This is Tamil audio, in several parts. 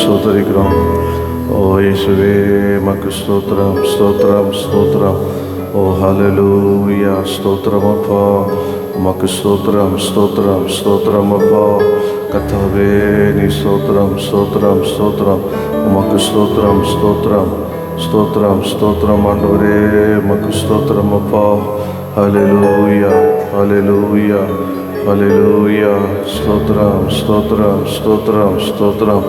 ஸ்தோத்தரிக்கிறோம். ஓ இயேசுவே மக்கு ஸ்தோத்திரம் ஸ்தோத்திரம் ஸ்தோத்திரம். ஓ ஹல்லேலூயா ஸ்தோத்திரம் அப்பா. உமக்கு ஸ்தோத்திரம் ஸ்தோத்திரம் ஸ்தோத்திரம் அப்பா. கர்த்தாவே நீ ஸ்தோத்திரம் ஸ்தோத்திரம் ஸ்தோத்திரம். உமக்கு ஸ்தோத்திரம் ஸ்தோத்திரம் ஸ்தோத்திரம் ஸ்தோத்திரம் ஆண்டவரே. உமக்கு ஸ்தோத்திரம் அப்பா. ஹல்லேலூயா ஹல்லேலூயா ஹல்லேலூயா. ஸ்தோத்திரம் ஸ்தோத்திரம் ஸ்தோத்திரம் ஸ்தோத்திரம்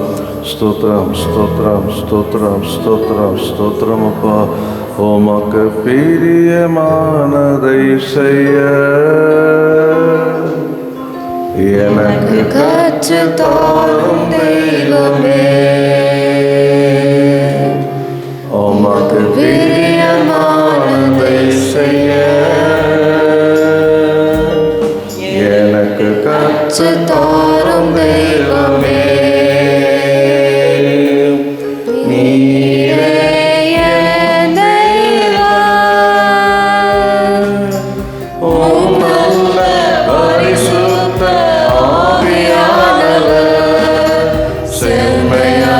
ஸ்தோத்திரம் ஸ்தோத்திரம் ஸ்தோத்திரம் ஸ்தோத்திரம் ஸ்தோத்திரம் அப்பா. உமக்கு பிரியமானதை செய்ய எனக்கு கற்றுத் தாரும் தெய்வமே. உமக்கு பிரியமானதை செய்ய எனக்கு கற்றுத் தாரும் தெய்வமே. நீரே என் தெய்வம். உம் நல்ல பரிசுத்த ஆவியானவர் செம்மையான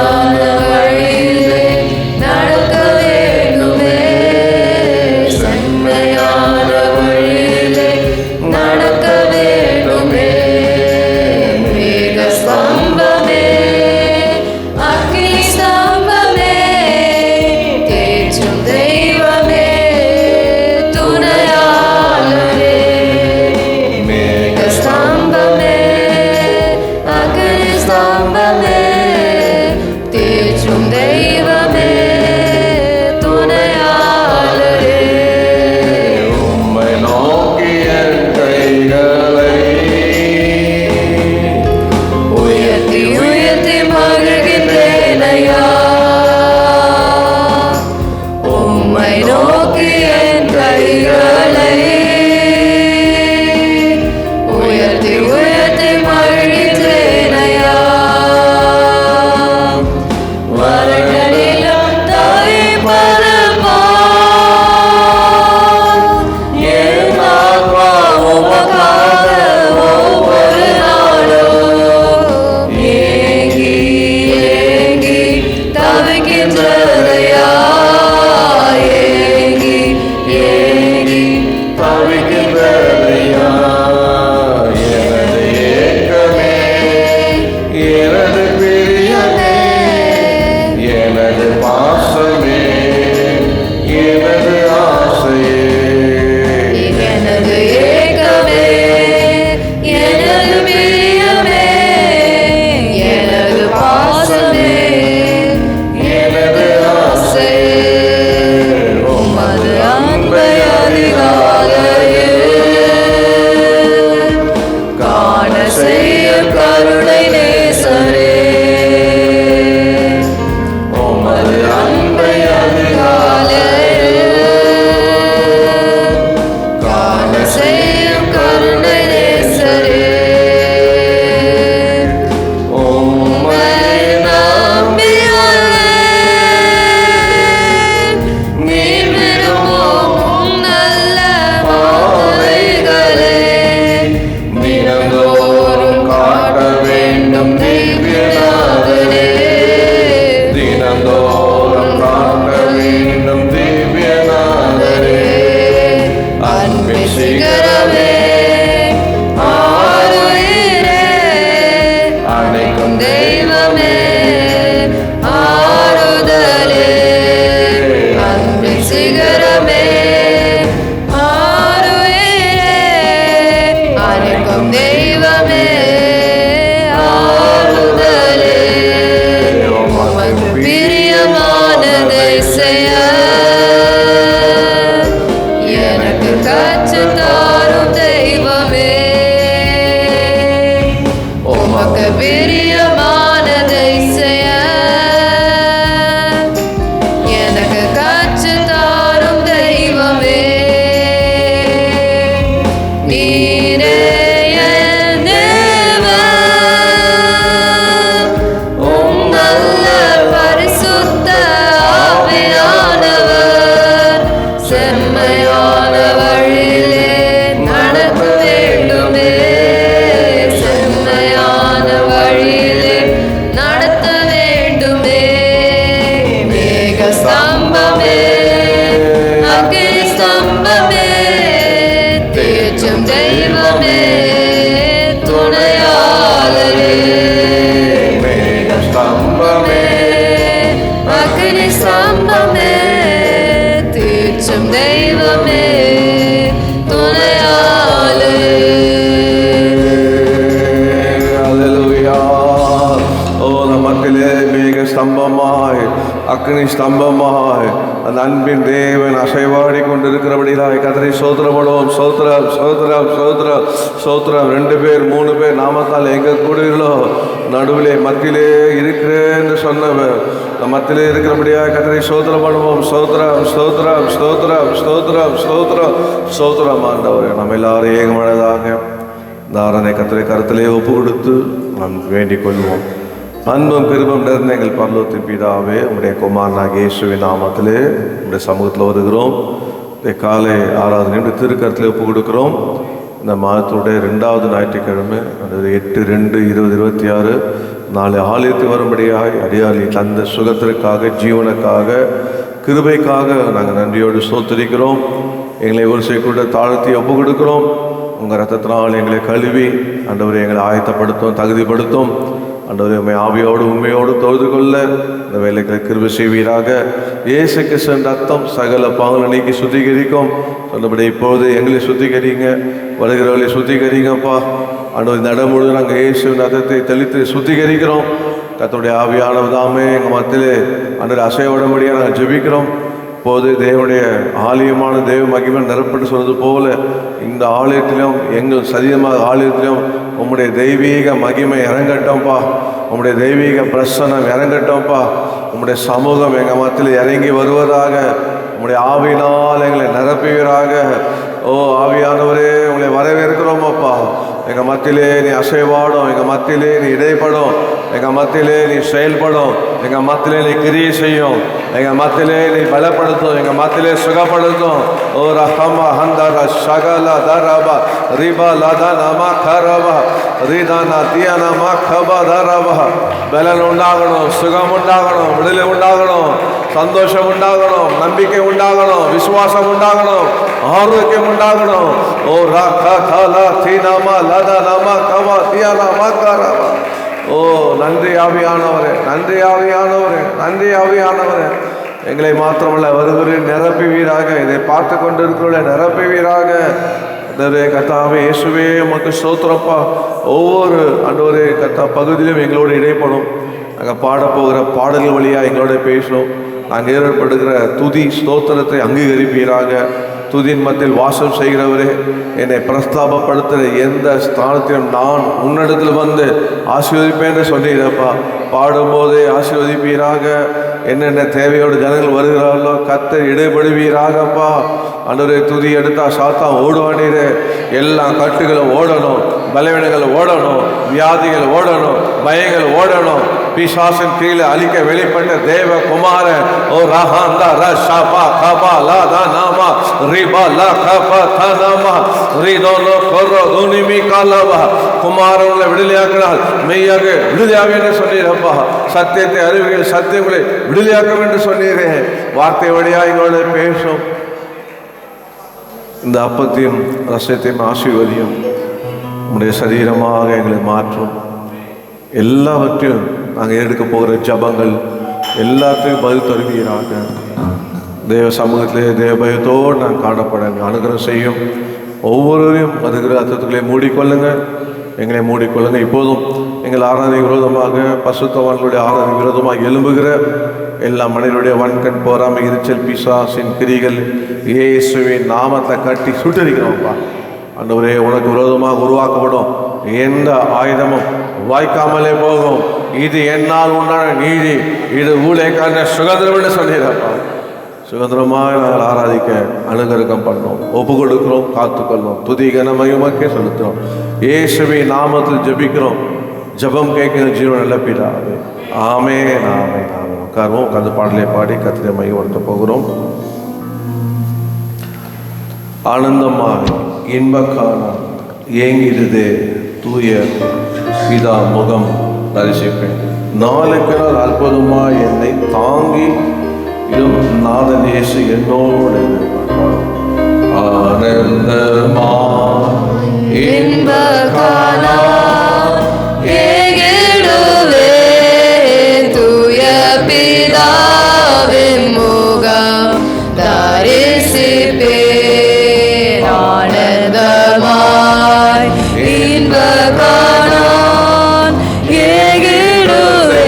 மேக ஸ்தம்பமாய் அக்னி ஸ்தம்பமாய் அந்த அன்பின் தேவன் அசைவாடி கொண்டிருக்கிறபடியாய் கர்த்தரை ஸ்தோத்திரப்படுவோம். ஸ்தோத்திரம் ஸ்தோத்திரம் ஸ்தோத்திரம் ஸ்தோத்திரம். 2 பேர் 3 பேர் நாமத்தால் எங்க கூடுகிறோ நடுவிலே மத்தியிலே இருக்கிறேன் என்று சொன்னவர் மத்தியிலே இருக்கிறபடியாய் கர்த்தரை ஸ்தோத்திரம் பண்ணுவோம். ஸ்தோத்திரம் ஸ்தோத்திரம் ஸ்தோத்திரம் ஸ்தோத்திரம் ஸ்தோத்திரம் ஸ்தோத்திரம். ஆண்டவரே, நம்ம எல்லாரும் ஏகமனதாக தாரணை கர்த்தரை கருத்திலே ஒப்பு கொடுத்து நாம் வேண்டிக் கொள்வோம். அன்பும் கிருபையும் நிறைந்த எங்கள் பரலோகத்தின் பிதாவே, உம்முடைய குமாரனாகிய இயேசுவின் நாமத்திலே உம்முடைய சமூகத்தில் வருகிறோம். காலை ஆராதனை திருக்கரத்திலே ஒப்பு கொடுக்கிறோம். இந்த மாதத்துடைய 2வது ஞாயிற்றுக்கிழமை, அது 8/2/2026 நாளை ஆலயத்துக்கு வரும்படியாக அடியாளி தந்த சுகத்திற்காக, ஜீவனுக்காக, கிருபைக்காக நாங்கள் நன்றியோடு ஸ்தோத்திரிக்கிறோம். எங்களை ஒரு கூட தாழ்த்தி ஒப்பு கொடுக்கிறோம். உங்கள் ரத்தத்தினால் எங்களை கழுவி ஆண்டவரை எங்களை ஆயத்தப்படுத்தும், தகுதிப்படுத்தும். ஆண்டவரை உண்மை ஆவியோடு உண்மையோடு தொழுது கொள்ள இந்த வேலைகளை கிருபை செய்வீராக. இயேசு கிறிஸ்துவின் ரத்தம் சகல பாவங்களை நீக்கி சுத்திகரிக்கும். சொன்னபடி இப்போது எங்களை சுத்திகரிங்க, வருகிறவர்களை சுத்திகரிங்கப்பா. ஆண்டவர் நடமுழுது நாங்கள் இயேசுவின் ரத்தத்தை தெளித்து சுத்திகரிக்கிறோம். கர்த்தருடைய ஆவியானவதாமே எங்கள் மத்தியிலே ஆண்டவர் அசைவிடும்படியாக நாங்கள் ஜெபிக்கிறோம். இப்போது தேவனுடைய ஆலயமான தேவ மகிமை நிரப்பட்டு சொன்னது போல இந்த ஆலயத்திலும் எங்கள் சரீரமாக ஆலயத்திலும் உம்முடைய தெய்வீக மகிமை இறங்கட்டோம்ப்பா. உம்முடைய தெய்வீக பிரசன்னம் இறங்கட்டோம்ப்பா. உம்முடைய சமூகம் எங்கள் மத்தியில் இறங்கி வருவதாக. உம்முடைய ஆவியினால் எங்களை நிரப்புவீராக. ஓ ஆவியானவரே, உங்களை வரவேற்கிறோம் அப்பா. எங்கள் மத்தியிலே நீ அசைவாடும், எங்கள் மத்தியிலே நீ இடைப்படும், எங்கள் மத்தியிலே நீ செயல்படும், எங்கள் மத்தியிலே நீ கிரியை செய்யும், எங்கள் மத்தியிலே நீ பலப்படுத்தும், எங்கள் மத்தியிலே சுகப்படுத்தும். ஓ ரஹமா ஹந்தர ஷகல தரபா ரிபா லத நமா கரபா ரீதானா தியானமா கபா தரபா. பலன் உண்டாகணும், சுகம் உண்டாகணும், விடுதலை உண்டாகணும், சந்தோஷம் உண்டாகணும், நம்பிக்கை உண்டாகணும், விசுவாசம் உண்டாகணும், ஆரோக்கியம் உண்டாகணும். ஓ ரா கலா தீனமா லத நமா கபா தியானமா கரபா. ஓ நன்றி ஆவியானவரே, நன்றி ஆவியானவரே, நன்றி ஆவியானவரே. எங்களை மாத்திரமல்ல வருகிறேன் நிரப்புவீராக. இதை பார்த்து கொண்டிருக்கிறவர்களை நிரப்புவீராக. கர்த்தாவே இயேசுவே உமக்கு ஸ்தோத்திரப்பா. ஒவ்வொரு ஆண்டவரே கர்த்தா பகுதியிலும் எங்களோடு இடைப்படும். நாங்கள் பாடப்போகிற பாடல்கள் வழியாக எங்களோட பேசும். நாங்கள் ஏற்படுகிற துதி ஸ்தோத்திரத்தை அங்கீகரிப்பீராக. துதியின் மத்தியில் வாசம் செய்கிறவரே, என்னை பிரஸ்தாபப்படுத்துகிற எந்த ஸ்தானத்திலும் நான் உன்னிடத்தில் வந்து ஆசீர்வதிப்பேன் என்று சொன்னீரப்பா. பாடும்போதே ஆசீர்வதிப்பீராக. என்னென்ன தேவையோடு ஜனங்கள் வருகிறார்களோ கர்த்தர் இடைபடுவீராகப்பா. ஆண்டவரே, துதி எடுத்தா சாத்தான் ஓடுவானீரே. எல்லா கட்டுகளும் ஓடணும், பலவீனங்கள் ஓடணும், வியாதிகள் ஓடணும், பயங்கள் ஓடணும். பிசாசின் கீழே அழிக்க வெளிப்பட்ட தேவ குமாரன் ஓ ரஹாந்தா ரஷபா கபா லாதா நாமா ரிபா லா கபா தனமா ரிதோனோ கொரோ துனிமி காலவா. குமாரனை விடுதலையாக்கினால் மெய்யாக விடுதலையாக என்று சொன்னீரப்பா. சத்தியத்தை அறிவுகள் சத்தியங்களை விடுதலையாக்கும் என்று சொன்னீரே. வார்த்தை வழியாக எங்களோட பேசும். இந்த அப்பத்தையும் ரசத்தையும் ஆசீர்வதியும். உங்களுடைய சரீரமாக எங்களை மாற்றும். எல்லாவற்றையும் நாங்கள் எடுக்க போகிற ஜபங்கள் எல்லாத்தையும் பதில் தருவீராக. தேவ சமூகத்திலே தேவ பயத்தோடு நாங்கள் காணப்பட அனுகிரகம் செய்யும். ஒவ்வொருவரையும் அதுகிற அர்த்தத்துக்களை மூடிக்கொள்ளுங்க, எங்களை மூடிக்கொள்ளுங்க. இப்போதும் எங்கள் ஆராதனை விரோதமாக, பசுத்தவான்களுடைய ஆராதனை விரோதமாக எழும்புகிற எல்லா மனிதனுடைய வன்கண் போராமை எரிச்சல் பிசாசின் கிரிகள் இயேசுவின் நாமத்தை கட்டி சுட்டரிக்கிறோம்ப்பா. ஆண்டவரே, உனக்கு விரோதமாக உருவாக்கப்படும் எந்த ஆயுதமும் வாய்க்காமலே போகும். இது என்னால் உண்டான நீதி, இது ஊழியக்கான சுதந்திரம் என்று சொல்லிடுறப்பா. சுதந்திரமாக நாங்கள் ஆராதிக்க அனுகிரகம் பண்ணோம், ஒப்பு கொடுக்கிறோம், காத்துக்கொள்வோம். துதி கன மகிமைக்கே செலுத்துகிறோம். இயேசுவின் நாமத்தில் ஜெபிக்கிறோம். ஜெபம் கேட்கிற ஜீவன் நல்ல பிதாவே. ஆமென் ஆமென் ஆமென். உட்காருவோம். உட்கார்ந்து பாடலை பாடி கர்த்தரை மகிமைப்படுத்த போகிறோம். ஆனந்தமாக இன்பக்கான ஏங்கிடுதே தூய பிதா முகம் தரிசிப்பேன். நாளுக்கு நாள் அற்புதமாய் என்னை தாங்கி நாதன் இயேசு என்னோடு ஆனந்தமா இன்பக்கான ஏகிடுவே தூய பிதாவின் முகம் தரிசிப்பேன். ஆனந்தமாய் இன்பக்கான ஏகிடுவே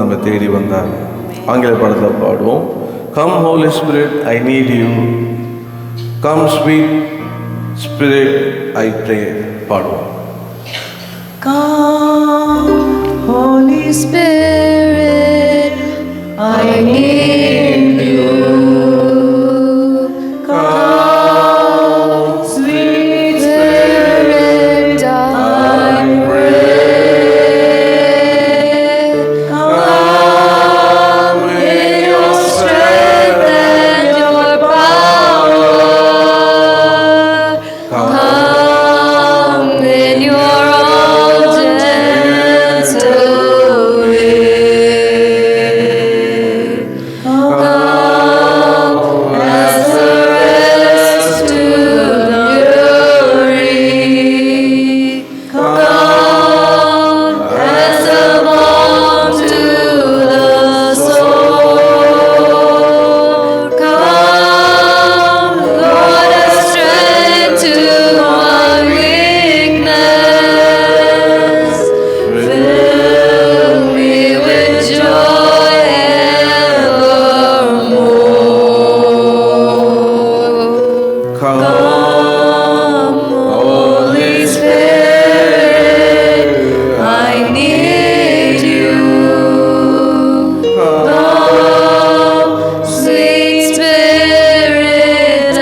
நம்ம தேடி வந்தார். ஆங்கில படத்தில் பாடுவோம். Come Holi spirit I need you, come sweet spirit I pray பாடுவோம். Come, Holy Spirit, I need you. Come, sweet Spirit, I pray. Come in your strength and your power. Come in your own gentle way. Come as the rest to the weary. Come as a balm to the soul. Come, Lord, as strength to my weakness. Fill me with joy evermore. Come, Holy Spirit, I need you. Come, sweet Spirit, I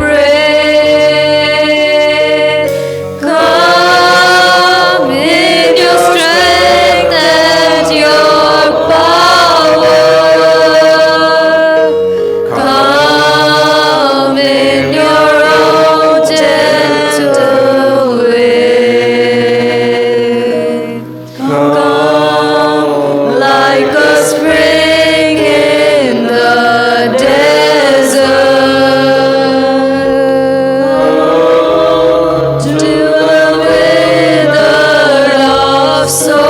pray. Come in your strength and your power. Come in your own gentle way. Come like a spring in the desert, to the withered of soul.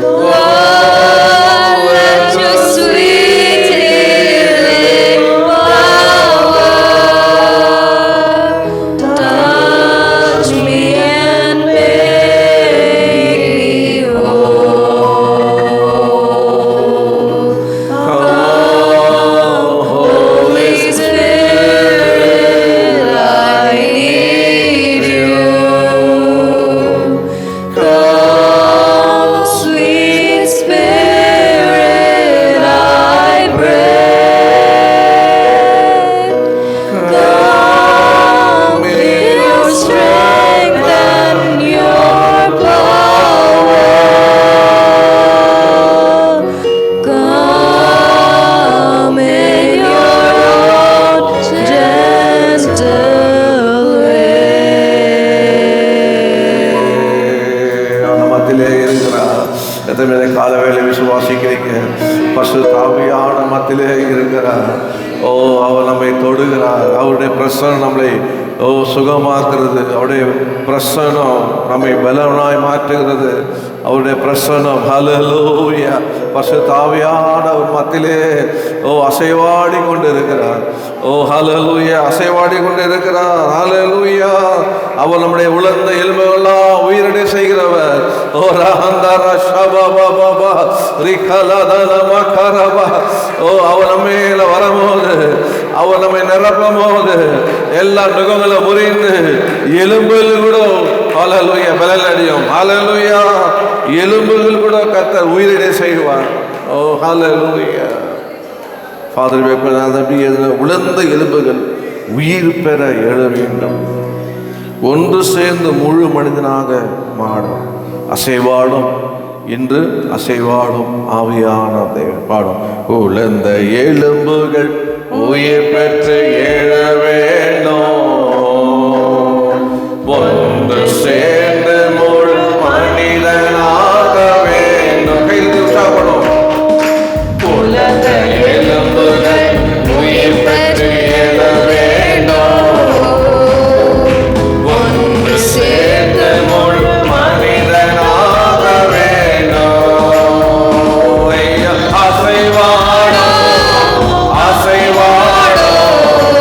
Lord, let your sweet healing power touch me and make me whole. Come, Holy Spirit, I need you. Come, sweet Spirit, I pray. Come in your strength and your power. Come in your own gentle way. அந்த மத்தியிலே இருக்கிறார். எத்தனை பேரை காலவேளை விசுவாசிக்கிறீங்க? பரிசுத்த ஆவியான மத்தியிலே இருக்கிறார். ஓ, அவர் நம்மை தொடுகிறார். அவருடைய பிரசன்னம் நம்மளை சுகமாக்குறது. அவருடைய பிரசன்னம் நம்மை பலனாய் மாற்றுகிறது. அவருடைய பிரசன்னம் ஹல்லேலூயா. பரிசுத்த ஆவியான ஒரு மத்தியிலே அசைவாடி கொண்டு இருக்கிறார். ஹல்லேலூயா, அசைவாடி கொண்டு இருக்கிறார். ஹல்லேலூயா. அவர் நம்முடைய உலர்ந்த எலும்புகளெல்லாம் உயிரடை செய்கிறவர். அவர் நம்ம மேல வரும்போது, அவர் நம்மை நிரப்பும் போது எல்லா நுகங்களை முறிந்து எலும்புகள் கூட ஹல்லேலூயா பலன் அடையும். ஹல்லேலூயா. எலும்புகள் கூட கர்த்தர் உயிரிடை செய்வார். ஹல்லேலூயா. Father, உலர்ந்த எலும்புகள் உயிர் பெற எழ வேண்டும். ஒன்று சேர்ந்து முழு மனிதனாக மாறும். அசைவாடும் இன்று அசைவாடும் ஆவியான தேவன் பாடும். உலர்ந்த எலும்புகள் உயிர் பெற்று எழ வேண்டும். ஒன்று சேர்ந்து முழு மனிதனாக வேண்டும். கையில் உற்சாகப்படும். உலர்ந்த எலும்புகள் உயிர் பெற்று எழ வேண்டும். ஒன்று சேர்ந்து முழு மனிதனாக வேண்டும். அசைவாடும், அசைவாடும்,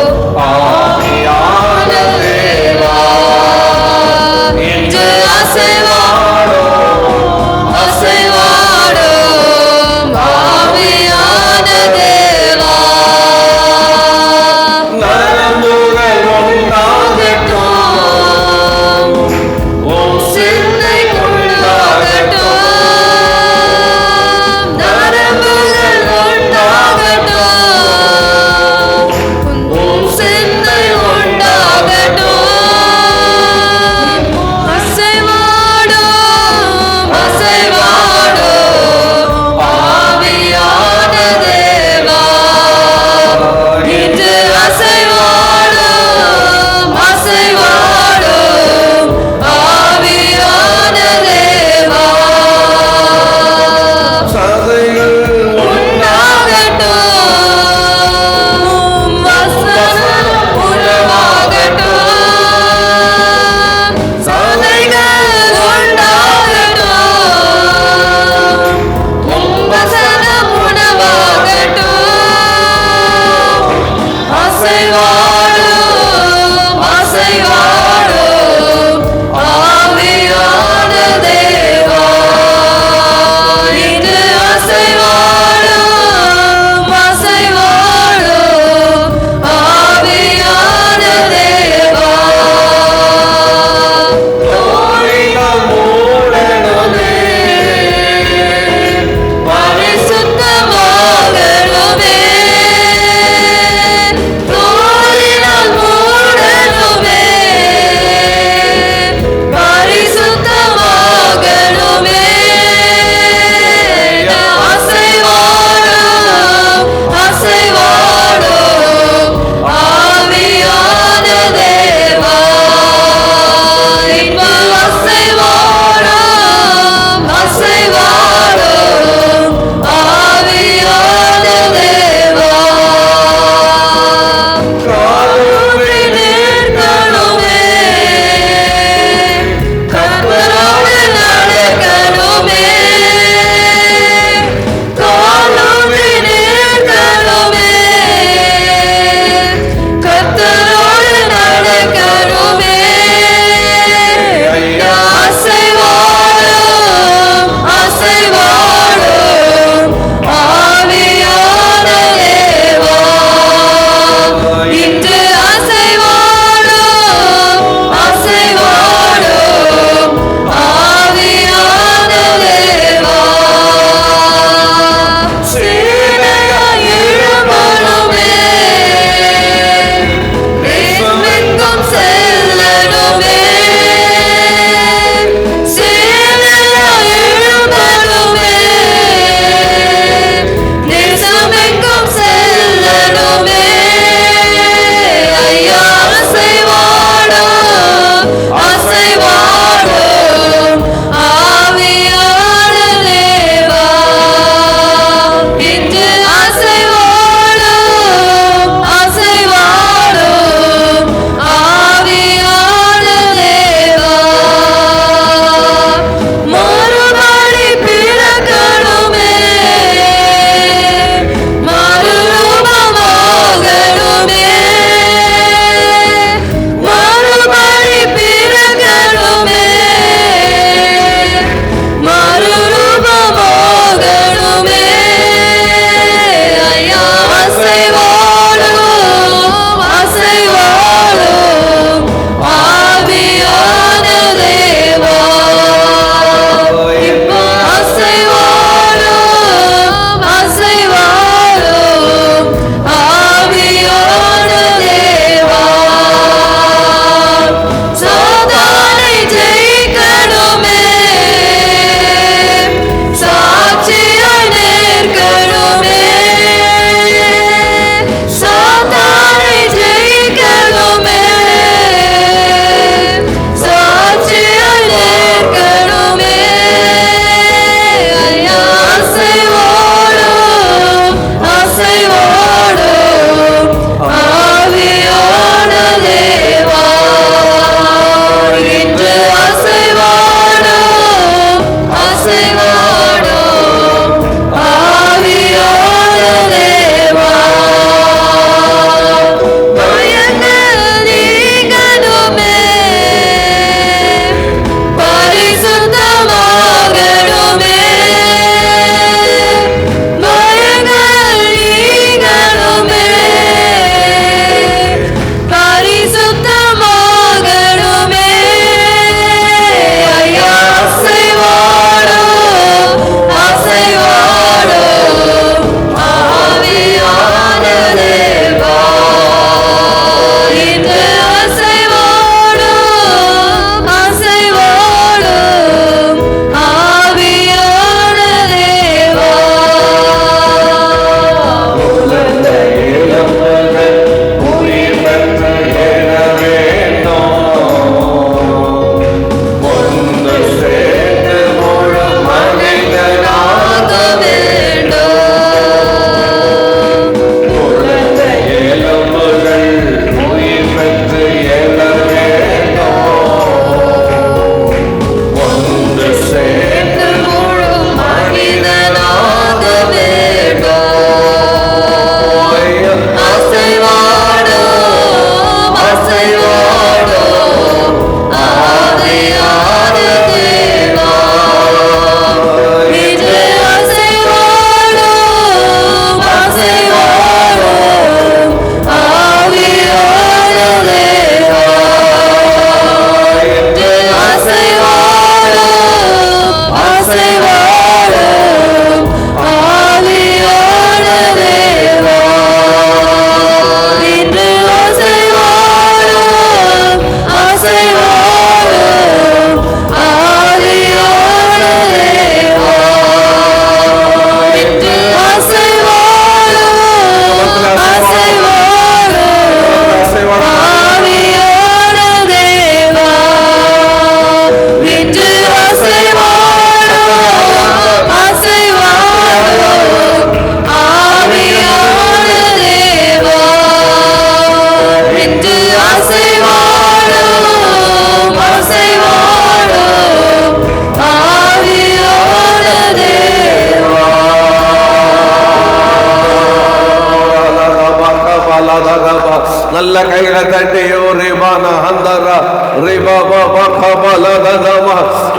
நல்ல கைகளை தட்டியோ ரிபானா அந்தரா ரிபா பாபா கபல தனம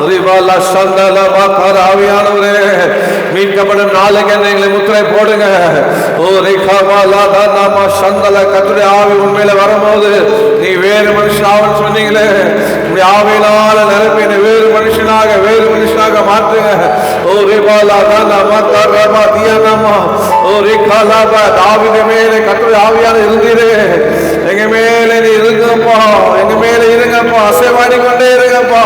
ரிபால சந்தல பக்கர ஆவியானவரே மீட்கப்படும் நாளுக்கு எங்களை முத்திரை போடுங்க. ஓ ரிகபல தனம சந்தல கர்த்தருடைய ஆவி உண்மையில வரும்போது நீ வேறு மனுஷனாவன்னு சொன்னீங்களே, உங்களுடைய ஆவியினால நிரப்பி வேறு மனுஷனாக மாற்றுங்க. ஓ ரிபாலா தனம கரபா தியனமா ஓ ரிகலபா தாவீது மேலே கர்த்தருடைய ஆவியான இருந்தீரே, எங்க மேல நீ இருங்கப்பா, எங்க மேல இருங்கப்பா, அசைவாடி கொண்டே இருங்கப்பா.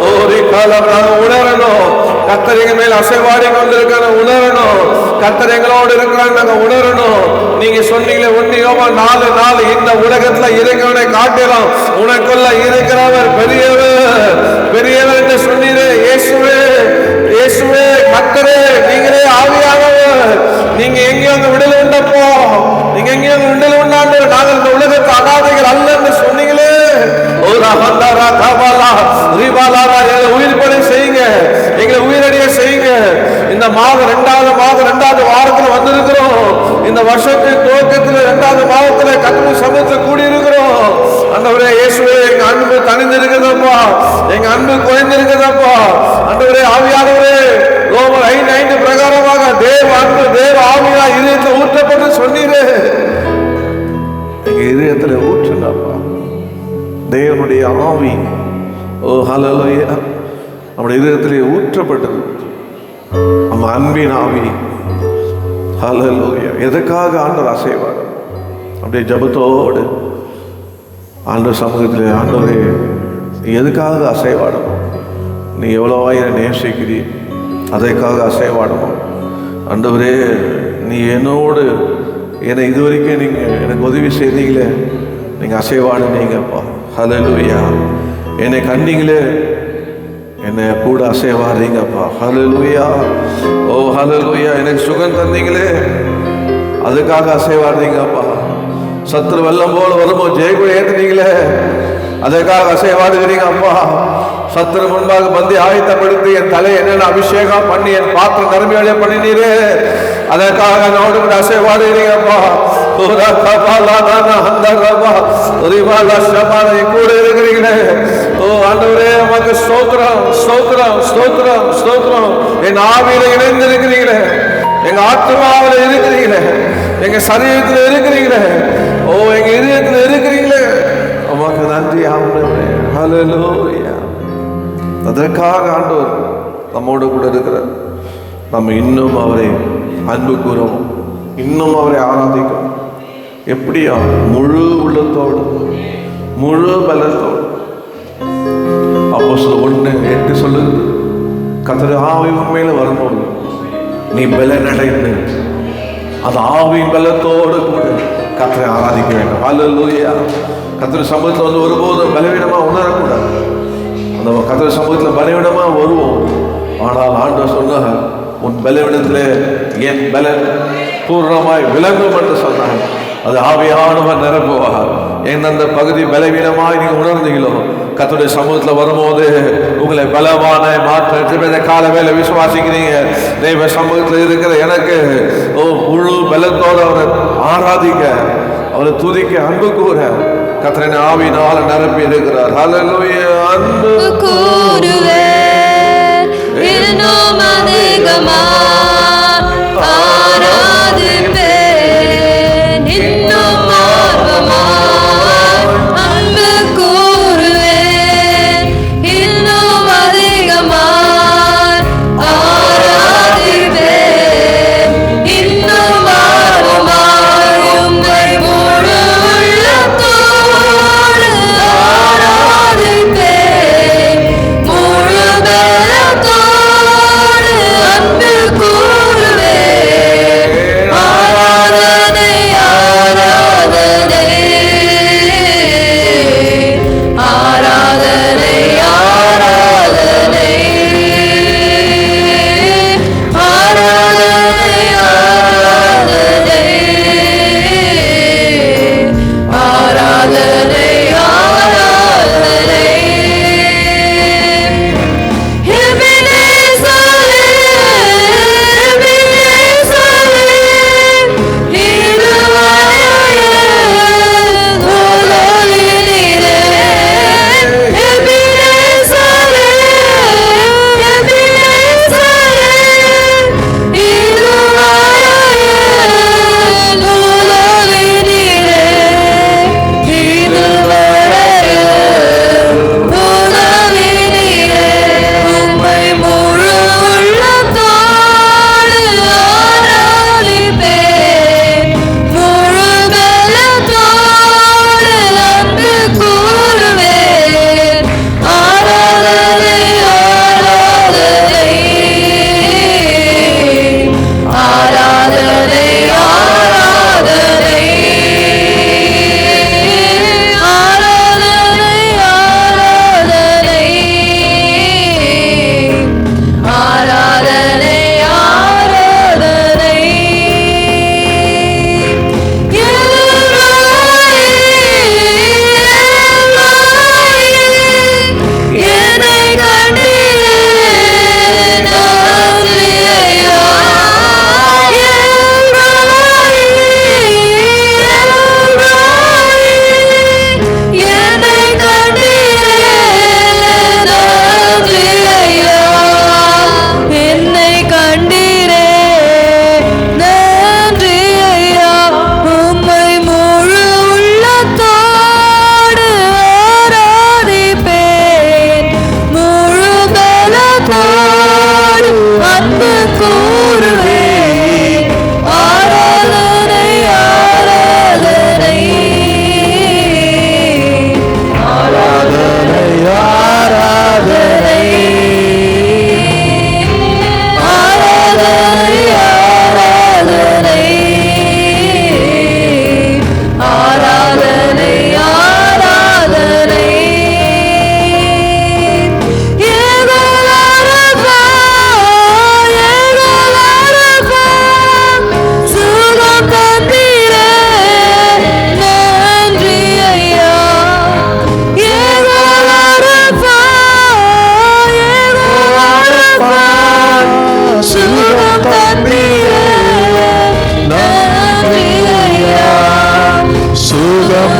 ஓ ரிகலபா உணரணும் கர்த்தர் எங்க மேல அசைவாடி கொண்டிருக்கிற உணரணும். கர்த்தர் எங்களோடு இருக்கிறாங்க நாங்க உணரணும். நீங்க சொன்னீங்களே 1 யோவான் 4:4 இந்த உலகத்துல இருக்கிறவனை காட்டிலும் உனக்குள்ள இருக்கிறவர் பெரியவர் என்று சொன்னீரே. இயேசுவே கர்த்தரே, நீங்களே ஆவியானவர், நீங்க எங்கேயோ அங்க விடுதலை உண்டப்போ, நீங்க எங்கேயோ விடுதலை உண்டாண்டு நாங்கள் இந்த உலகத்து அனாதைகள் அல்ல என்று சொன்னீங்களே. உயிர்ப்படை செய்யுங்க, எங்களை உயிரடைய செய்யுங்க. இந்த மாதம் 2வது வாரத்தில் வந்திருக்கிறோம். இந்த வருஷத்தின் துவக்கத்தில் 2வது மாதத்தில் கர்த்தருடைய சமூகத்தில் கூடியிருக்கிறோம். ஆண்டவரே இயேசுவே, எங்க அன்பு தணிந்திருக்கிறதப்பா, எங்க அன்பு குறைந்திருக்கிறதப்பா. ஆண்டவரே ஆவியானவரே, ரோமர் 5:5 பிரகாரமாக தேவ அன்பு தேவ ஆவியா இதயத்தில் ஊற்றப்பட்டு சொன்னீரே, எங்க இதயத்தில் ஊற்றுனாப்பா தேவனுடைய ஆவி. ஓ ஹல்லேலூயா, நம்முடைய இதயத்திலே ஊற்றப்பட்டது நம்ம அன்பின் ஆவி. ஹல்லேலூயா. எதுக்காக ஆண்டவர் அசைவார்? அப்படியே ஜபத்தோடு ஆண்டவர் சமூகத்தில், ஆண்டவரே எதுக்காக அசைவாடணும்? நீ எவ்வளவா என்னை நேசிக்கிறீர், அதற்காக அசைவாடணும். ஆண்டவரே நீ என்னோடு என்னை இதுவரைக்கும் நீங்கள் எனக்கு உதவி செய்தீங்களே, நீங்கள் அசைவாடுனீங்கப்பா. ஹல்லேலூயா. என்னை கண்டீங்களே, என்னை கூட அசைவாடுறீங்கப்பா. ஹல்லேலூயா. ஓ ஹல்லேலூயா. எனக்கு சுகம் தந்தீங்களே, அதுக்காக அசைவாடுறீங்கப்பா. சத்துரு வெள்ளம் போல வரும்போது ஜெயகுடி ஏற்றுனீங்களே, அதற்காக அசைவாடுகிறீங்க அப்பா. சத்துரு முன்பாக பந்தி ஆயத்தப்படுத்தி என் தலை என்னென்ன அபிஷேகம் பண்ணி என் பாத்திரம் நிரம்பிய பண்ணினீரே, அதற்காக நோடு கூட அசைவாடுகிறீங்க அப்பா. கூட இருக்கிறீங்களே. ஓ ஆண்டவரே, உமக்கு ஸ்தோத்திரம் ஸ்தோத்திரம் ஸ்தோத்திரம் ஸ்தோத்திரம். என் ஆவியில இணைந்திருக்கிறீங்களே, எங்க ஆத்மாவில் இருக்கிறீங்களே, எங்க சரீரத்தில் இருக்கிறீங்களே, ஓ எங்க இதயத்தில் இருக்கிறீங்களே, உமக்கு நன்றி ஆண்டவரே. ஹல்லேலூயா. அதற்காக ஆண்டவர் நம்மோடு கூட இருக்கிறார். நம்ம இன்னும் அவரை அன்பு கூறவும், இன்னும் அவரை ஆராதிக்கும். எப்படியா? முழு உள்ளத்தோடு, முழு பலத்தோடு. அப்போஸ்தலர் 1:8 சொல்லுது, கர்த்தர் ஆவி உண்மையில வரும்போது நீ பலனடைந்து அது ஆவியின் பலத்தோடு கூட கர்த்தரை ஆராதிக்க வேண்டும். ஹல்லேலூயா. கர்த்தர் சமூகத்தில் வந்து ஒருபோதும் பலவீனமா உணரக்கூடாது. அந்த கர்த்தர் சமூகத்தில் பலவீனமா வருவோம். ஆனால் ஆண்டவர் சொன்னார், உன் பலவீனத்திலே என் பலன் பூர்ணமாய் விளங்கும் என்று சொன்னார். அது ஆவியானவர் நிரப்புவார். எந்தெந்த பகுதி பலவீனமாய் நீங்க உணர்ந்தீங்களோ, கர்த்தருடைய சமூகத்தில் வரும்போது உங்களை பலவான மாற்ற கால வேலை விசுவாசிக்கிறீங்க. தெய்வ சமூகத்தில் இருக்கிற எனக்கு முழு பலத்தோடு அவரை ஆராதிக்க, அவரை துதிக்க, அன்பு கூற கர்த்தரின் ஆவியினால் நிரப்பி இருக்கிறார். ஹல்லேலூயா. அன்பு கூறுவேன், இன்னும் அதிகமாய் ஆராதிப்பேன், இன்னும் ஆர்வமாய் அன்பு கூறுவேன், இன்னும் அதிகமாய் ஆராதிப்பேன், இன்னும் ஆர்வமாய் உம்மை முழு உள்ளத்தோடு ஆராதிப்பேன், முழு பலத்தோடு அன்பு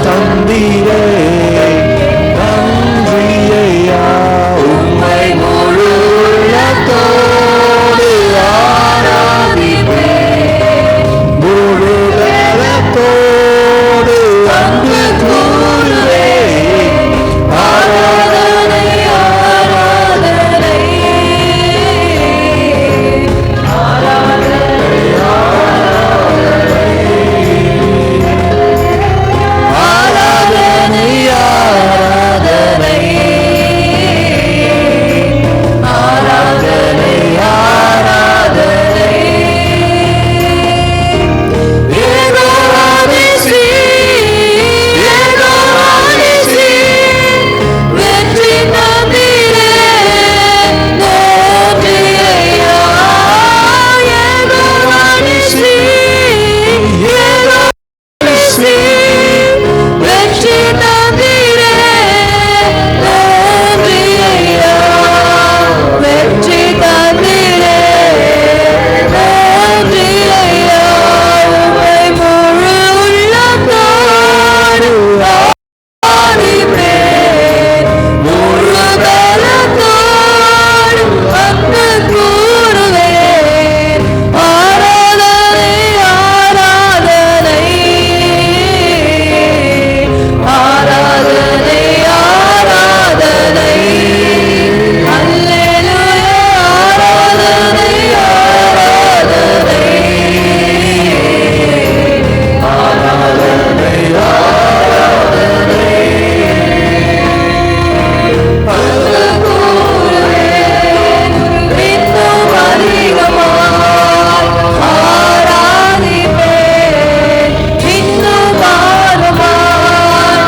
தந்தீரே நன்றியையா உம்மை முழு உள்ளத்தோடு ஆராதிப்பேன் முழு பலத்தோடு அன்பு கூறுவேன் ஆராதனை ஆராதனை ஆராதனை ஆராதனை ஆராதனை ஆராதனை ஏகோவானிசி ஏகோவானிசி வெற்றி தந்தீரே நன்றியையா ஏகோவானிசி ஏகோவானிசி வெற்றி தந்தீரே நன்றியையா வெற்றி தந்தீரே நன்றியையா உம்மை முழு உள்ளத்தோடு ஆராதிப்பேன் முழு பலத்தோடு அன்பு கூறுவேன் ஆராதனை ஆராதனை ஆராதனை ஆராதனை அல்லேலூயா ஆராதனை ஆராதனை ஆராதனை ஆராதனை அன்பு கூறுவேன் இன்னும் அதிகமாய் ஆராதிப்பேன் இன்னும் பாரமாய்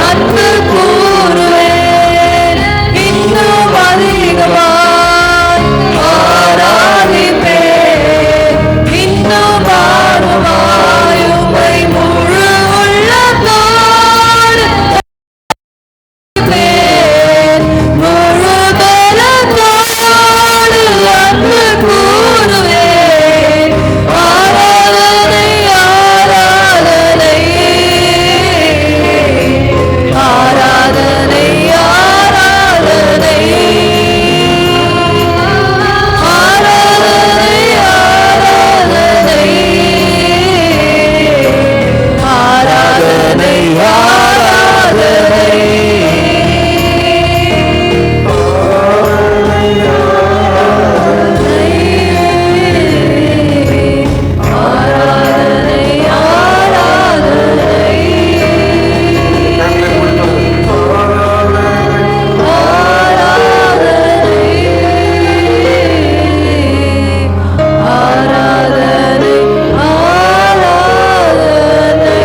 அன்பு கூறுவேன் இன்னும் அதிகமாய் ஆராதிப்பேன் இன்னும் பாரமாய் உம்மை முழு உள்ளத்தோடு முழு பலத்தோடு அன்பு கூறுவேன் ஆராதனை ஆராதனை ஆராதனை ஆராதனை ஆராதனை ஆராதனை ஆராதனை ஆராதனை ஆராதனை ஆராதனை ஆராதனை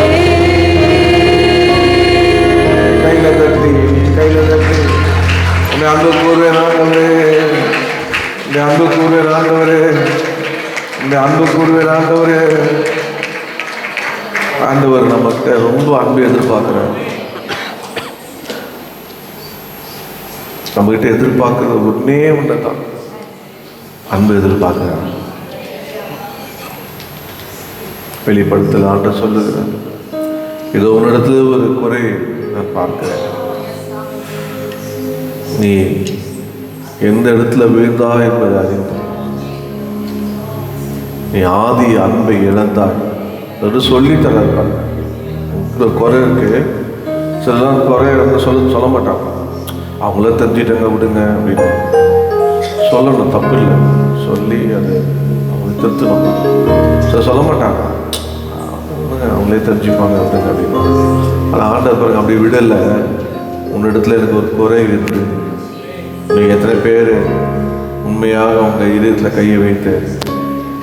கையில தட்டி உன்னை அன்பு கூறுவேன் ஆண்டவரே உன்னை அன்பு கூறுவேன் ஆண்டவரே உன்னை அன்பு கூறுவேன் ஆண்டவரே ஆண்டவர் நம்மகிட்ட ரொம்ப அன்பு எதிர்பார்க்கிறார். நம்மகிட்ட எதிர்பார்க்கறது ஒன்னே ஒன்றுதான், அன்பு எதிர்பார்க்கிறார். வெளிப்படுத்தல் ஆண்டவர் சொல்லுகிறார், இதோ உன்னிடத்துல ஒரு குறை நான் பார்க்கிறேன். நீ எந்த இடத்துல விழுந்தா என்பதை அறிந்து நீ ஆதி அன்பை இழந்தாய் என்று சொல்லித்தராங்க. குறை இருக்கு, சிலலாம் குறை சொல்ல மாட்டாங்க. அவங்கள தெரிஞ்சிட்டாங்க விடுங்க அப்படின்னு சொல்லணும், தப்பு இல்லை. சொல்லி அது அவங்களை திருத்தணும். சில சொல்ல மாட்டாங்க, அவங்களே தெரிஞ்சுப்பாங்க விடுங்க அப்படின்னு. ஆனால் ஆண்டவர் பாருங்க அப்படி விடலை. உன்னிடத்துல எனக்கு ஒரு குறை இருக்கு. நீங்கள் எத்தனை பேர் உண்மையாக உங்கள் இதயத்தில் கையை வைத்து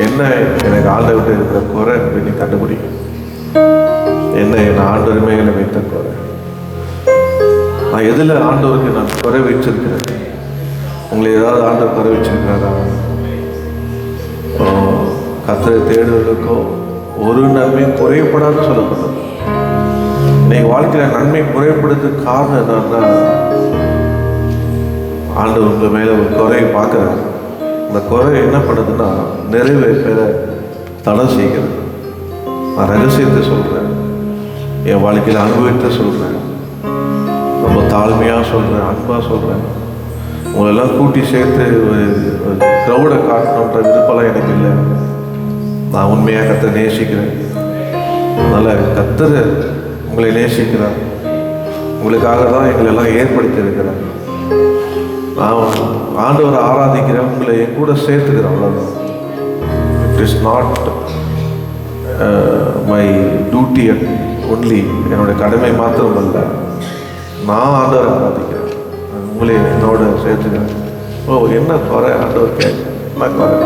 என்ன எனக்கு ஆண்டவர்கிட்ட இருக்கிற குறை அப்படின்னு கண்டுபிடிக்கும். என்ன என் ஆண்டவர் மேலே வைத்த குறை, நான் எதில் ஆண்டவருக்கு நான் குறை வச்சிருக்கிறேன். உங்களை ஏதாவது ஆண்டவர் குறை வச்சிருக்கிறாரா? கர்த்தரை தேடுவதற்கோ ஒரு நன்மையும் குறையப்படாது சொல்லப்பட்டது. இன்னைக்கு வாழ்க்கையில் நன்மை குறையப்படுறதுக்கு காரணம் என்னன்னா, ஆண்டவர் உங்கள் மேலே ஒரு குறையை பார்க்குறாரு. இந்த குறை என்ன பண்ணுதுன்னா நிறைவேற்ற தடை செய்கிறது. நான் ரகசியத்தை சொல்கிறேன். என் வாழ்க்கையில் அனுபவித்து சொல்கிறேன், ரொம்ப தாழ்மையாக சொல்கிறேன், அன்பாக சொல்கிறேன். உங்களெல்லாம் கூட்டி சேர்த்து ஒரு க்ரௌடை காட்டணுன்ற விருப்பம்லாம் எனக்கு இல்லை. நான் உண்மையாக கர்த்தரை நேசிக்கிறேன். அதனால் கர்த்தர் உங்களை நேசிக்கிறார். உங்களுக்காக தான் எங்களெல்லாம் ஏற்படுத்தி இருக்கிறேன். நான் ஆண்டவரை ஆராதிக்கிறேன், உங்களை என் கூட சேர்த்துக்கிறேன். அவ்வளோதான். It is not my duty only, என்னுடைய கடமை மாத்திரம் அல்ல. நான் ஆண்டவரை ஆராதிக்கிறேன், உங்களை என்னோட சேர்த்துக்கிறேன். ஓ, என்ன குறை ஆண்டவர் கேட்க, என்ன குறை?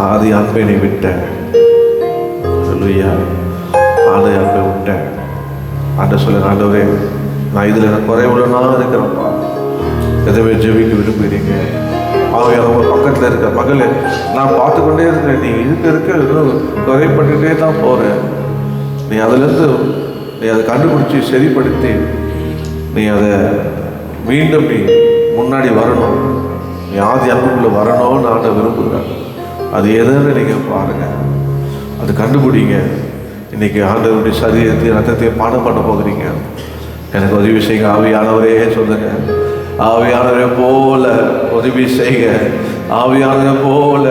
ஆதி அன்பை விட்டேன், ஆதி அன்பை விட்டேன். ஆண்டவர் சொல்லுங்க, ஆண்டவரே நான் இதில் எனக்கு குறைவுள்ளனா இருக்கிறேன்ப்பா. எதவே ஜெபிக்க விரும்புகிறீங்க? அவங்க பக்கத்தில் இருக்க மகளே, நான் பார்த்து கொண்டே இருக்கிறேன், நீ இருக்க இன்னும் குறைப்பட்டுகிட்டே தான் போகிறேன். நீ அதுலேருந்து நீ அதை கண்டுபிடிச்சி சரிப்படுத்தி நீ அதை மீண்டும் நீ முன்னாடி வரணும், நீ ஆதி அன்புக்குள்ளே வரணும்னு நான் விரும்புகிறேன். அது எதுன்னு நீங்கள் பாருங்கள், அது கண்டுபிடிங்க. இன்றைக்கி ஆண்டவருடைய சரீரத்தையும் ரத்தத்தையும் பாடம் பண்ண போகிறீங்க. எனக்கு உதவி செய்யுங்க ஆவியானவரே சொல்லுங்க. ஆவியானவரை போல உதவி செய்க, ஆவியானவரை போல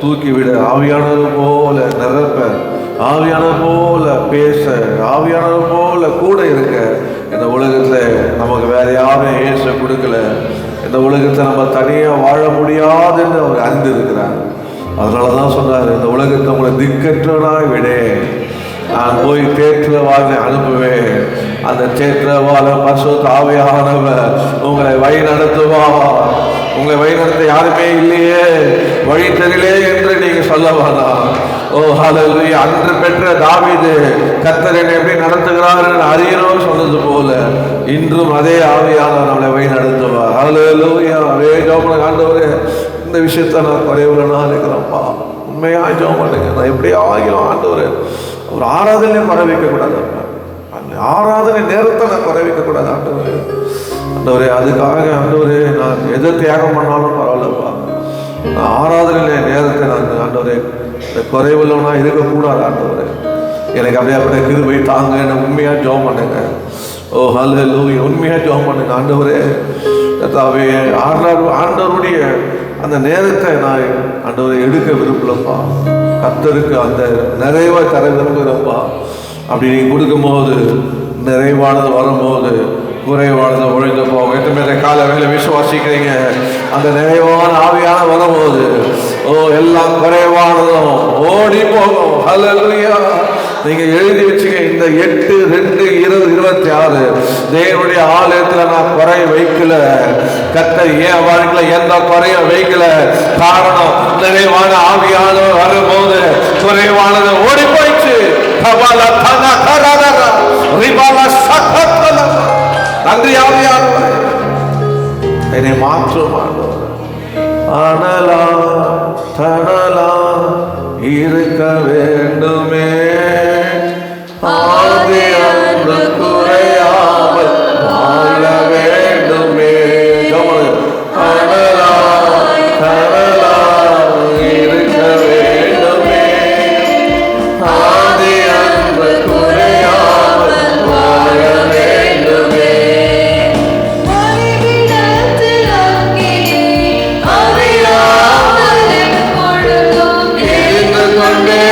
தூக்கிவிட, ஆவியானவர் போல நிரப்ப, ஆவியானவர் போல பேச, ஆவியானவர் போல கூட இருக்க. இந்த உலகத்தில் நமக்கு வேற யாரும் ஏச கொடுக்கல. இந்த உலகத்தை நம்ம தனியாக வாழ முடியாதுன்னு அவர் அறிந்து இருக்கிறார். அதனால தான் சொன்னார், இந்த உலகத்தை உங்களை திக்கற்றவனாய் விடே, நான் போய் தேற்றவாளை அனுப்புவேன். அந்த தேற்றவாள பரிசுத்த ஆவியானவர் உங்களை வழி நடத்துவார். உங்களை வழி நடத்த யாருமே இல்லையே, வழி தெரியலே என்று நீங்க சொல்ல வேண்டாம். ஓ ஹல்லேலூயா. அன்று பெற்ற தாவீது கர்த்தர் என்னை எப்படி நடத்துகிறார் என்று அறியணும்னு சொன்னது போல இன்றும் அதே ஆவியானவர் நம்மளை வழி நடத்துவார். ஹல்லேலூயா. அதே ஜெபம், ஆண்டவரே இந்த விஷயத்தை நான் குறைவுள்ளனா இருக்கிறேன்ப்பா, உண்மையாக ஜெபம் பண்ணுங்க. நான் எப்படி ஆகியும் ஆண்டவரே ஒரு ஆராதனை குறை வைக்கக்கூடாது, அந்த ஆராதனை நேரத்தை நான் குறை வைக்கக்கூடாது. ஆண்டவரே ஆண்டவரே அதுக்காக ஆண்டவரே நான் எதை தியாகம் பண்ணாலும் பரவாயில்லப்பா, நான் ஆராதனை நேரத்தை நான் ஆண்டவரே குறைவுள்ளவனா இருக்கக்கூடாது. ஆண்டவரே எனக்கு அப்படியே அப்படியே கிருபை தாங்க, என்ன உண்மையாக ஜெபம் பண்ணுங்க. ஓ ஹல்லேலூயா. உண்மையாக ஜெபம் பண்ணுங்க. ஆண்டவரே கர்த்தாவே ஆண்டவருடைய அந்த நேரத்தை நான் ஆண்டவரை எடுக்க விரும்பலப்பா. கர்த்தருக்கு அந்த நிறைவா தர விரும்புகிறப்பா. அப்படி நீங்க கொடுக்கும்போது நிறைவானது வரும்போது குறைவானது ஒழிந்து போகும். எத்தனை கால வேலை விசுவாசிக்கிறீங்க? அந்த நிறைவான ஆவியான வரும்போது ஓ எல்லாம் குறைவானதும் ஓடி போகும். ஹல்லேலூயா. நீங்க எழுதி வச்சுக்க, இந்த 8/2/2026 தேவனுடைய ஆலயத்தில் நான் குறை வைக்கல. கர்த்தர் ஏன் வாழ்க்கையில எந்த குறையும் வைக்கல. காரணம், நிறைவான ஆவியானவர் வரும்போது குறைவானது ஓடி போயிடுச்சு. நன்றி ஆவியானவர், என்னை மாற்றும் ஆண்டவர். அனலா தனலா இருக்க வேண்டுமே, ஆதி அன்பு குறையாமல் வாழ வேண்டுமே. அனலா தனலா இருக்க வேண்டுமே, ஆதி அன்பு குறையாமல் வாழ வேண்டுமே. இருந்து கொண்டே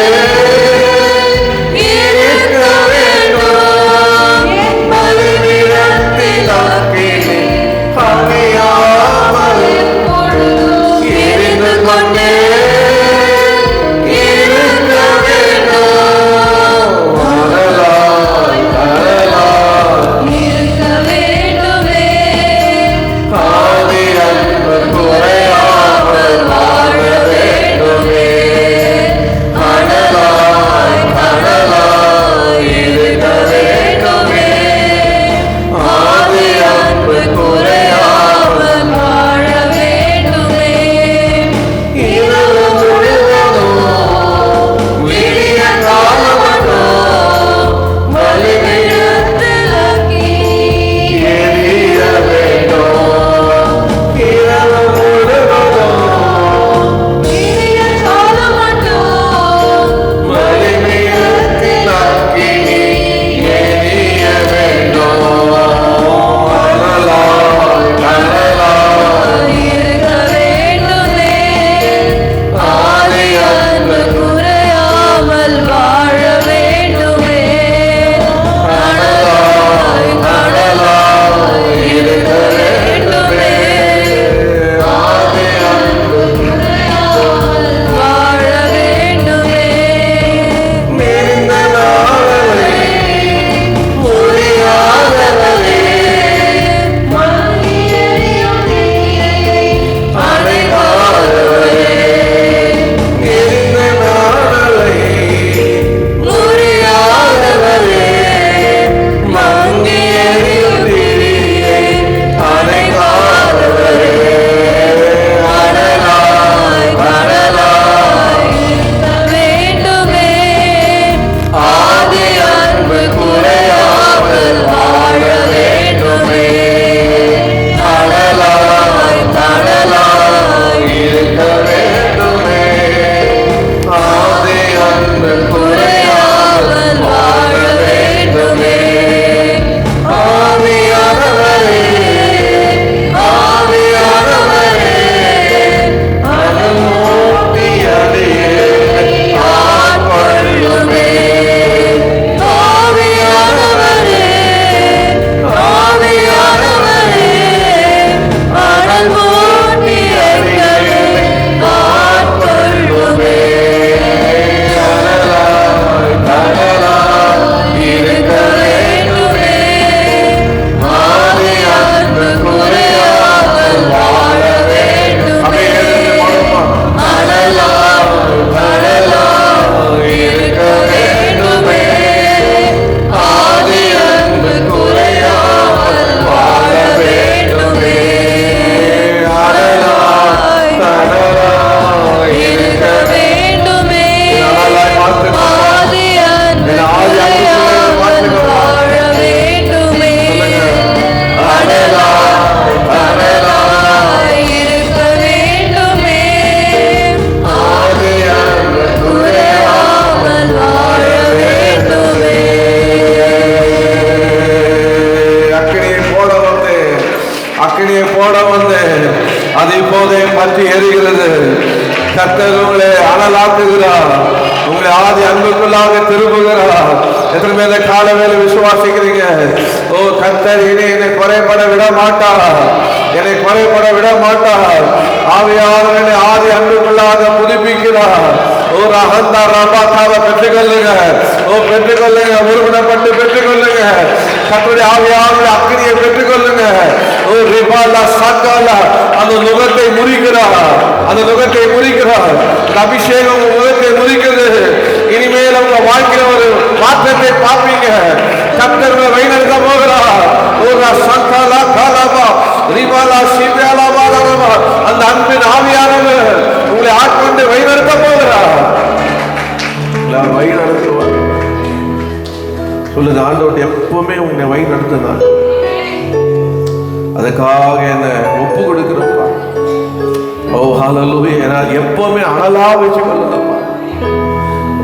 இருக்க வேண்டும். போட வந்தேன், அது இப்போதே பற்றி எரிகிறது. கர்த்தர் உங்களை அனலாக்குகிறார், உங்களை ஆதி அன்புக்குள்ளாக திரும்புகிறார். எத்தனை பேர் கால வேலை விசுவாசிக்கிறீங்க? ஓ, கர்த்தர் இனி என்னை குறைபட விட மாட்டார், என்னை குறைபட விட மாட்டார். ஆவியானவர் என்னை ஆதி அன்புக்குள்ளாக புதுப்பிக்கிறார். ஓ, ரகந்தா ரபாத்தாவை பெற்றுக்கொள்ளுங்க. ஓ, பெற்றுக்கொள்ளுங்க, ஒருமனப்பட்டு பெற்றுக்கொள்ளுங்க. கர்த்தருடைய ஆவியானவருடைய அக்கினியை பெற்றுக்கொள்ளுங்க. ஓ, ரிபாலா சக்காலா, அந்த நுகத்தை முறிக்கிறார், அந்த நுகத்தை முறிக்கிறார். அந்த அபிஷேகம் உங்க முகத்தை முறிக்கிறது. இனிமேல் உங்க வாழ்க்கையில ஒரு மாற்றத்தை பார்ப்பீங்க. கர்த்தர் வழிநடத்த போகிறார். ஓ, சக்காலா காலாபா ரிபாலா சிபியாலாபா, அந்த அன்பின் ஆவியானவர் உங்களை ஆட்கொண்டு வழிநடத்த போகிறார். வழி நடத்துவார். சொல்லுங்க, ஆண்டவர் எப்பவுமே உங்களை வழி நடத்தினார். அதுக்காக என்ன ஒப்பு கொடுக்கிறப்பா. ஓ, ஹல்லேலூயா. நான் எப்பவுமே அனலா வச்சு கொள்ளுங்கப்பா.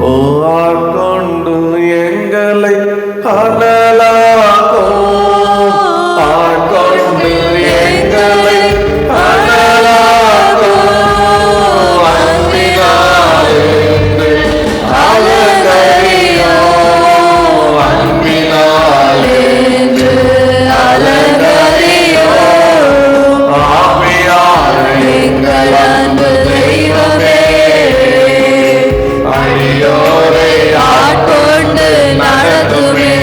ஓ, ஆட்கொண்டு எங்களை அனலாக்கும், ஆட்கொண்டு எங்களை அனலாக்கும், அன்பினாலே அலங்கரியும், அன்பினாலே அலங்கரியும், ஆவியானவரே எங்கள் அன்பு தெய்வமே, அடியோரை ஆட்கொண்டு நடத்துமே.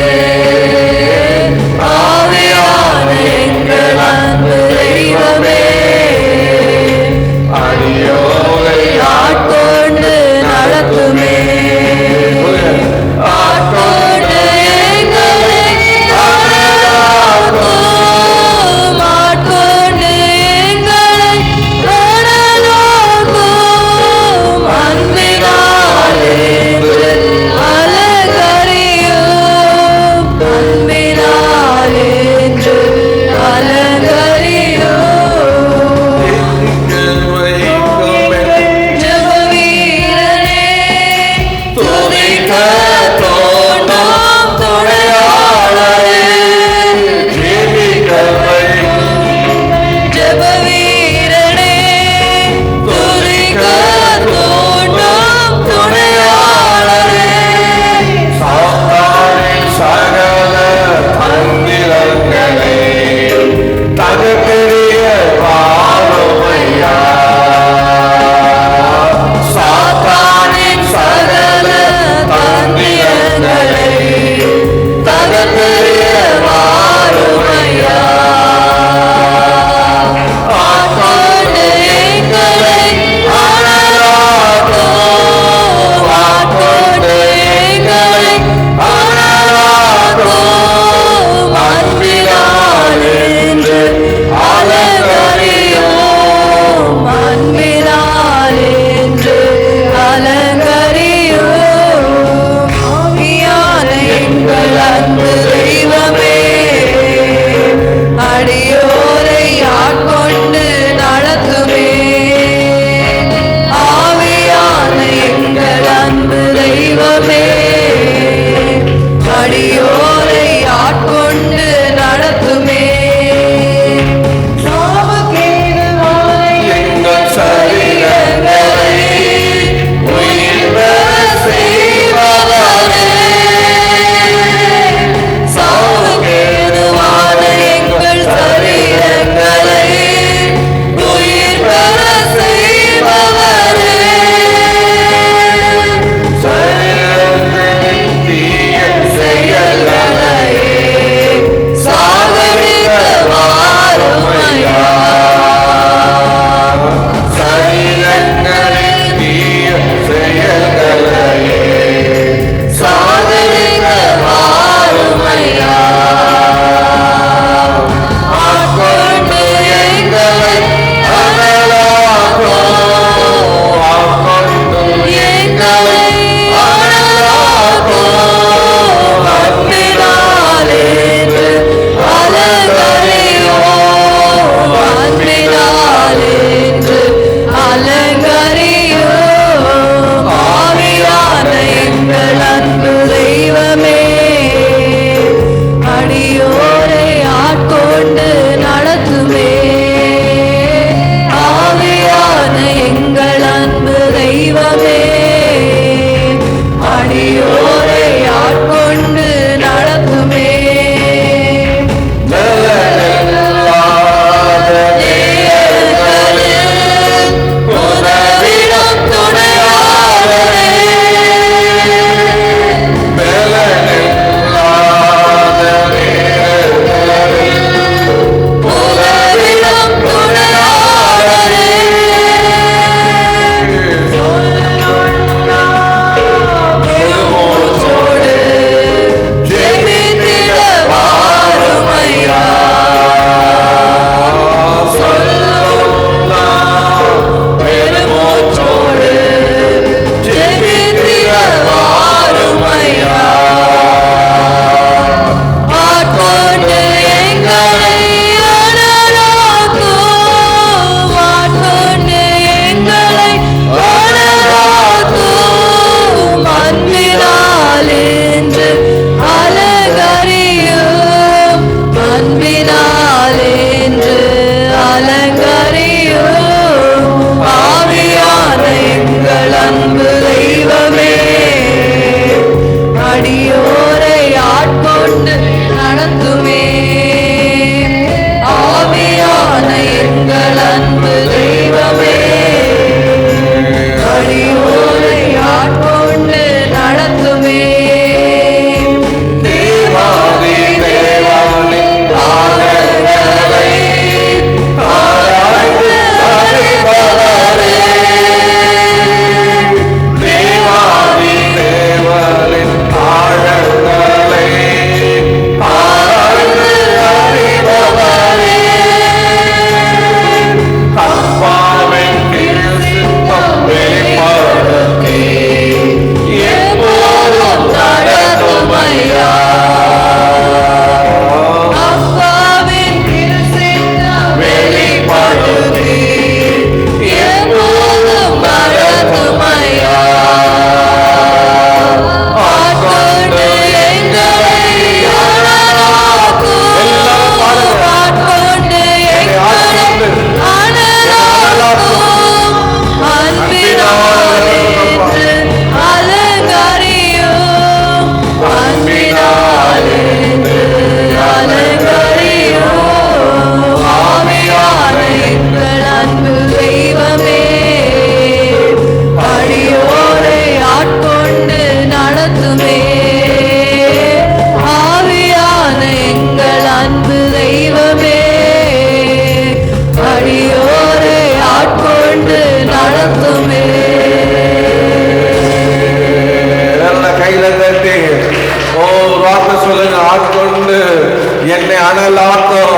என்னை அனலாக்கும்,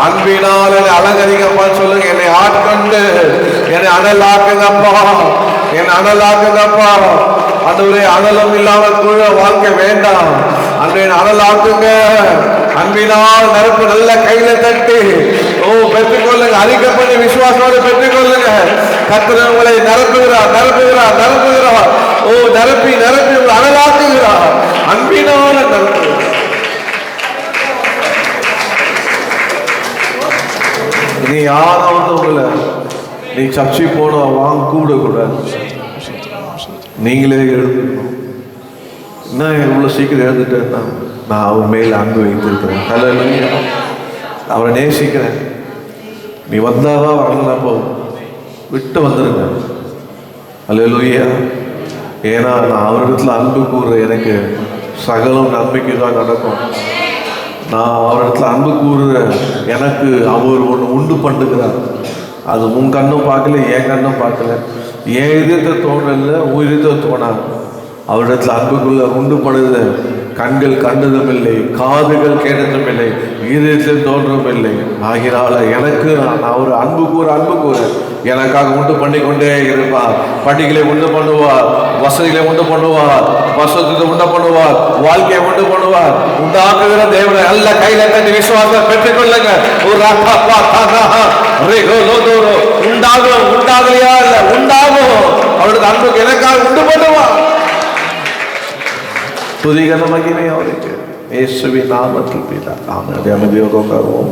அன்பினால் என்னை அலங்கரிங்கப்பா சொல்லுங்க. என்னை ஆட்கொண்டு என்னை அனலாக்குங்கப்பா, என்னை அனலாக்குங்கப்பா. ஆண்டவரே, அனலும் இல்லாமல் கூட வாழ்க்கை வேண்டாம். அன்றைய அனலாக்குங்க, அன்பினால் நிரப்பு. நல்ல கையில தட்டி பெற்றுக்கொள்ளுங்க, அறிக்கை பண்ணி விசுவாசோடு பெற்றுக்கொள்ளுங்க. கர்த்தர் உங்களை நிரப்புகிறார், நிரப்புகிறார், நிரப்புகிறார். நிரப்பி நிரப்பி உங்களை அனலாக்குகிறார், அன்பினால நிரப்புகிறார். நீ யாராவது உங்களை நீ சர்ச்சை போனோம் வாங்க கூப்பிடக்கூடாது, நீங்களே எழுதுக்கணும். என்ன இவ்வளோ சீக்கிரம் எழுந்துட்டேன்னா, நான் அவர் மேல் அன்பு வைத்திருக்கிறேன், ஹல்லேலூயா, அவரை நேசிக்கிறேன். நீ வந்தாதான் வரலப்போ விட்டு வந்துடுங்க, ஹல்லேலூயா. ஏன்னா நான் அவரிடத்துல அன்பு கூறுற எனக்கு சகலம் நன்மைக்கு தான் நடக்கும். நான் அவரிடத்துல அன்பு கூறுற எனக்கு அவர் ஒன்று உண்டு பண்ணுகிறார். அது உன் கண்ணும் பார்க்கல, என் கண்ணும் பார்க்கல, என் இதயத்தை தோன்றல, உன் இதயத்தை தோணாது. அவரிடத்துல அன்புக்குள்ள உண்டு பண்ணுது கண்கள் கண்டதும் இல்லை, காதுகள் கேட்டதும் இல்லை, இதயத்தில் தோன்றதும் இல்லை. ஆகினால எனக்கு நான் அவர் அன்பு கூற எனக்காக உண்டு பண்ணி கொண்டே இருப்பார். பண்டிகளை உண்டு பண்ணுவார், வசதிகளை உண்டு பண்ணுவார், வசதியை உண்டு பண்ணுவார், வாழ்க்கையை உண்டு பண்ணுவார். உண்டாக்குகிற தேவனை நல்ல கையில கட்டி விசுவாசம் பெற்றுக்கொள்ளுங்க. ஒரு உண்டாகும், உண்டாகலையா இல்ல, உண்டாகும். அவருடைய அன்புக்கு எனக்காக உண்டு பண்ணுவார். துதிகன மகிமை அவருக்கு இயேசுவின் நாமத்தில் பிதா. ஆமென். அமைதியோடு உட்காருவோம்.